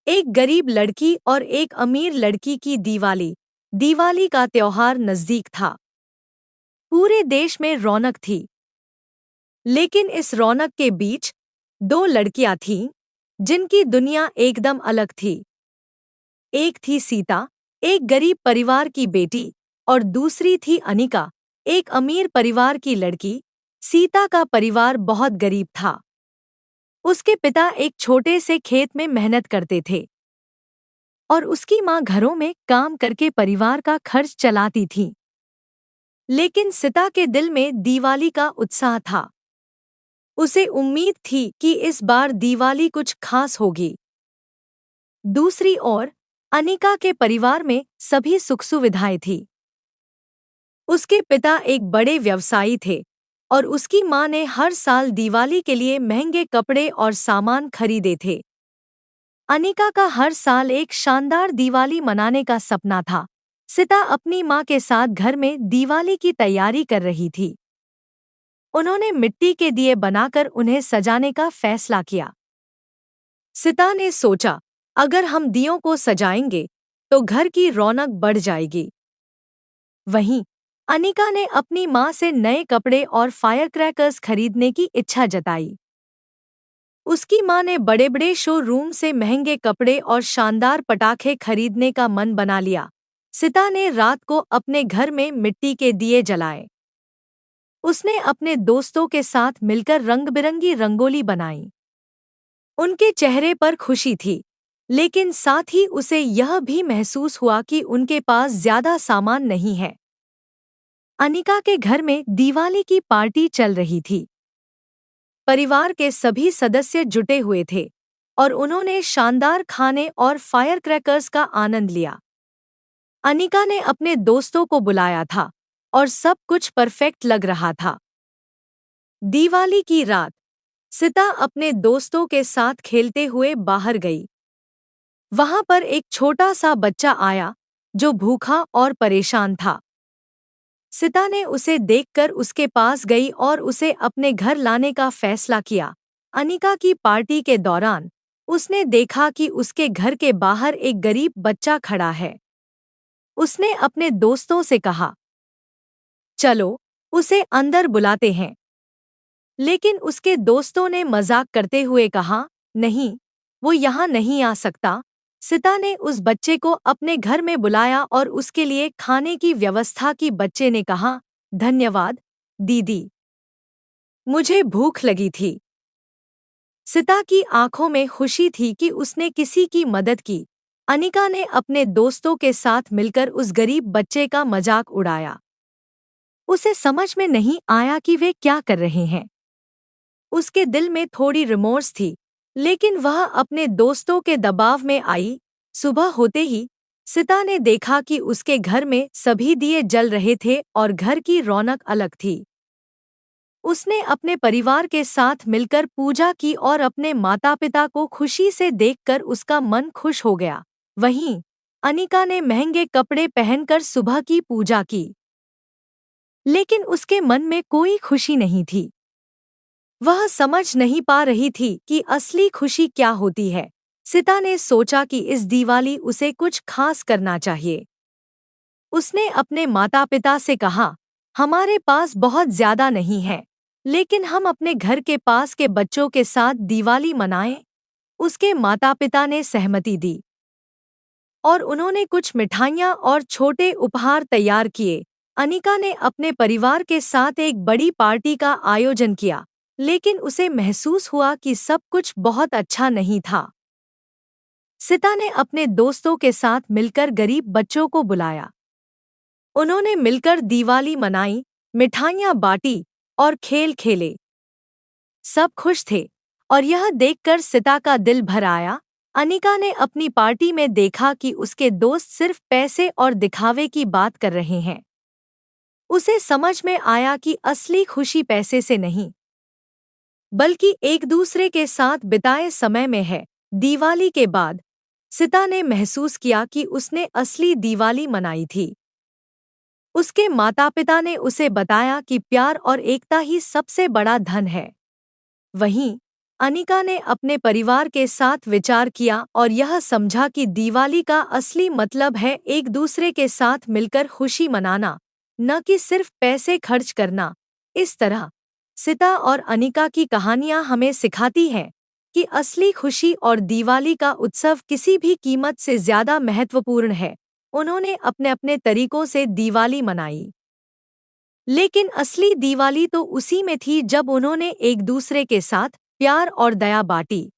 एक गरीब लड़की और एक अमीर लड़की की दिवाली। दिवाली का त्योहार नजदीक था। पूरे देश में रौनक थी। लेकिन इस रौनक के बीच दो लड़कियां थीं जिनकी दुनिया एकदम अलग थी। एक थी सीता, एक गरीब परिवार की बेटी, और दूसरी थी अनिका, एक अमीर परिवार की लड़की। सीता का परिवार बहुत गरीब था। उसके पिता एक छोटे से खेत में मेहनत करते थे और उसकी माँ घरों में काम करके परिवार का खर्च चलाती थी। लेकिन सीता के दिल में दिवाली का उत्साह था। उसे उम्मीद थी कि इस बार दिवाली कुछ खास होगी। दूसरी ओर अनिका के परिवार में सभी सुख सुविधाएं थी। उसके पिता एक बड़े व्यवसायी थे और उसकी माँ ने हर साल दिवाली के लिए महंगे कपड़े और सामान खरीदे थे। अनिका का हर साल एक शानदार दिवाली मनाने का सपना था। सीता अपनी माँ के साथ घर में दिवाली की तैयारी कर रही थी। उन्होंने मिट्टी के दिए बनाकर उन्हें सजाने का फैसला किया। सीता ने सोचा, अगर हम दियों को सजाएंगे तो घर की रौनक बढ़ जाएगी। वहीं अनिका ने अपनी माँ से नए कपड़े और फायरक्रैकर्स खरीदने की इच्छा जताई। उसकी माँ ने बड़े बड़े शोरूम से महंगे कपड़े और शानदार पटाखे खरीदने का मन बना लिया। सीता ने रात को अपने घर में मिट्टी के दिए जलाए। उसने अपने दोस्तों के साथ मिलकर रंग-बिरंगी रंगोली बनाई। उनके चेहरे पर खुशी थी, लेकिन साथ ही उसे यह भी महसूस हुआ कि उनके पास ज्यादा सामान नहीं है। अनिका के घर में दिवाली की पार्टी चल रही थी। परिवार के सभी सदस्य जुटे हुए थे और उन्होंने शानदार खाने और फायरक्रैकर्स का आनंद लिया। अनिका ने अपने दोस्तों को बुलाया था और सब कुछ परफेक्ट लग रहा था। दिवाली की रात सीता अपने दोस्तों के साथ खेलते हुए बाहर गई। वहां पर एक छोटा सा बच्चा आया जो भूखा और परेशान था। सीता ने उसे देखकर उसके पास गई और उसे अपने घर लाने का फैसला किया। अनिका की पार्टी के दौरान उसने देखा कि उसके घर के बाहर एक गरीब बच्चा खड़ा है। उसने अपने दोस्तों से कहा, चलो उसे अंदर बुलाते हैं। लेकिन उसके दोस्तों ने मजाक करते हुए कहा, नहीं, वो यहाँ नहीं आ सकता। सीता ने उस बच्चे को अपने घर में बुलाया और उसके लिए खाने की व्यवस्था की। बच्चे ने कहा, धन्यवाद दीदी, मुझे भूख लगी थी। सीता की आंखों में खुशी थी कि उसने किसी की मदद की। अनिका ने अपने दोस्तों के साथ मिलकर उस गरीब बच्चे का मजाक उड़ाया। उसे समझ में नहीं आया कि वे क्या कर रहे हैं। उसके दिल में थोड़ी रिमोर्स थी, लेकिन वह अपने दोस्तों के दबाव में आई। सुबह होते ही सीता ने देखा कि उसके घर में सभी दिए जल रहे थे और घर की रौनक अलग थी। उसने अपने परिवार के साथ मिलकर पूजा की और अपने माता-पिता को खुशी से देखकर उसका मन खुश हो गया। वहीं अनिका ने महंगे कपड़े पहनकर सुबह की पूजा की, लेकिन उसके मन में कोई खुशी नहीं थी। वह समझ नहीं पा रही थी कि असली खुशी क्या होती है। सीता ने सोचा कि इस दिवाली उसे कुछ खास करना चाहिए। उसने अपने माता-पिता से कहा, हमारे पास बहुत ज्यादा नहीं है, लेकिन हम अपने घर के पास के बच्चों के साथ दिवाली मनाएं। उसके माता-पिता ने सहमति दी और उन्होंने कुछ मिठाइयाँ और छोटे उपहार तैयार किए। अनिका ने अपने परिवार के साथ एक बड़ी पार्टी का आयोजन किया, लेकिन उसे महसूस हुआ कि सब कुछ बहुत अच्छा नहीं था। सीता ने अपने दोस्तों के साथ मिलकर गरीब बच्चों को बुलाया। उन्होंने मिलकर दिवाली मनाई, मिठाइयाँ बांटी और खेल खेले। सब खुश थे और यह देखकर सीता का दिल भर आया। अनिका ने अपनी पार्टी में देखा कि उसके दोस्त सिर्फ पैसे और दिखावे की बात कर रहे हैं। उसे समझ में आया कि असली खुशी पैसे से नहीं, बल्कि एक दूसरे के साथ बिताए समय में है। दिवाली के बाद सीता ने महसूस किया कि उसने असली दिवाली मनाई थी। उसके माता-पिता ने उसे बताया कि प्यार और एकता ही सबसे बड़ा धन है। वहीं अनिका ने अपने परिवार के साथ विचार किया और यह समझा कि दिवाली का असली मतलब है एक दूसरे के साथ मिलकर खुशी मनाना, न कि सिर्फ पैसे खर्च करना। इस तरह सीता और अनिका की कहानियां हमें सिखाती हैं कि असली खुशी और दिवाली का उत्सव किसी भी कीमत से ज्यादा महत्वपूर्ण है। उन्होंने अपने अपने तरीकों से दिवाली मनाई, लेकिन असली दिवाली तो उसी में थी जब उन्होंने एक दूसरे के साथ प्यार और दया बांटी।